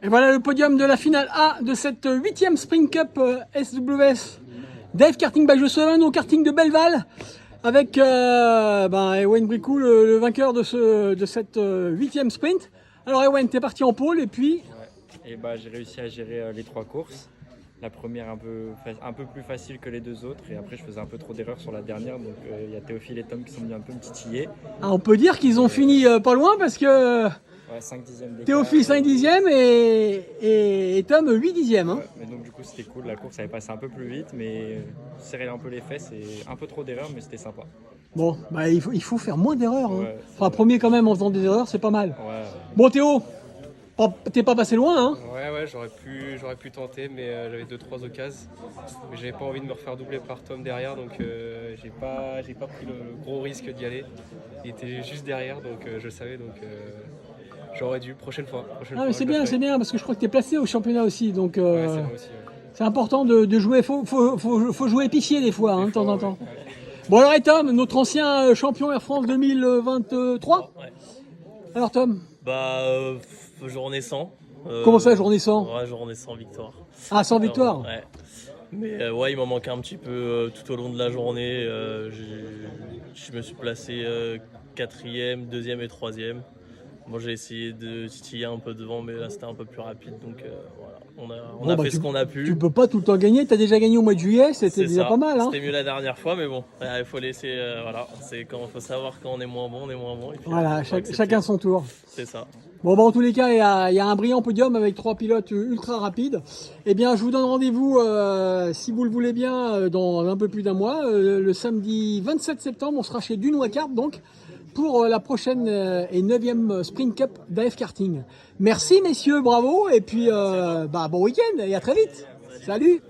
Et voilà le podium de la finale A de cette 8e Sprint Cup SWS Dave Karting by Jocelyn au karting de Belleval avec Ewen Bricou, le vainqueur de cette 8e sprint. Alors Ewen, t'es parti en pôle et puis... Ouais. Et j'ai réussi à gérer les 3 courses. La première un peu plus facile que les 2 autres et après je faisais un peu trop d'erreurs sur la dernière, donc il y a Théophile et Tom qui sont venus un peu me titiller. Ah, on peut dire qu'ils ont fini pas loin parce que... Ouais, 5 dixièmes d'écart. Théophile 5 dixièmes et Tom 8 dixièmes. Hein. Ouais, mais donc du coup c'était cool, la course avait passé un peu plus vite, mais serrer un peu les fesses et un peu trop d'erreurs, mais c'était sympa. Bon, il faut faire moins d'erreurs. Hein. Ouais, enfin, premier quand même en faisant des erreurs, c'est pas mal. Ouais. Bon Théo, t'es pas passé loin, hein? Ouais, j'aurais pu tenter, mais j'avais 2-3 occasions. Mais j'avais pas envie de me refaire doubler par Tom derrière, donc j'ai pas pris le gros risque d'y aller. Il était juste derrière, donc je le savais, donc j'aurais dû, prochaine fois. Ah mais c'est bien, parce que je crois que t'es placé au championnat aussi, donc Ouais, c'est moi aussi. Ouais. c'est important de jouer, faut jouer épicier des fois, hein, de temps en temps. Ouais. Bon alors et Tom, notre ancien champion Air France 2023. Ouais. Alors Tom, journée 100. comment ça, journée 100? Ouais, journée 100 victoire. Ah, 100 victoires. Ouais. Mais ouais, il m'en manquait un petit peu tout au long de la journée. Je me suis placé 4e, 2e et 3e. Bon, j'ai essayé de titiller un peu devant, mais là c'était un peu plus rapide, donc voilà. On a fait ce qu'on a pu. Tu peux pas tout le temps gagner, t'as déjà gagné au mois de juillet, c'était déjà pas mal. Hein. C'était mieux la dernière fois, mais bon, il faut laisser, c'est quand faut savoir quand on est moins bon, on est moins bon. Et puis, voilà, chacun son tour. C'est ça. Bon, en tous les cas, il y a un brillant podium avec 3 pilotes ultra rapides. Eh bien, je vous donne rendez-vous, si vous le voulez bien, dans un peu plus d'un mois. Le samedi 27 septembre, on sera chez Dunois-Kart, donc, pour la prochaine et 9e Sprint Cup d'AF Karting. Merci, messieurs, bravo. Et puis, bon week-end et à très vite. Salut.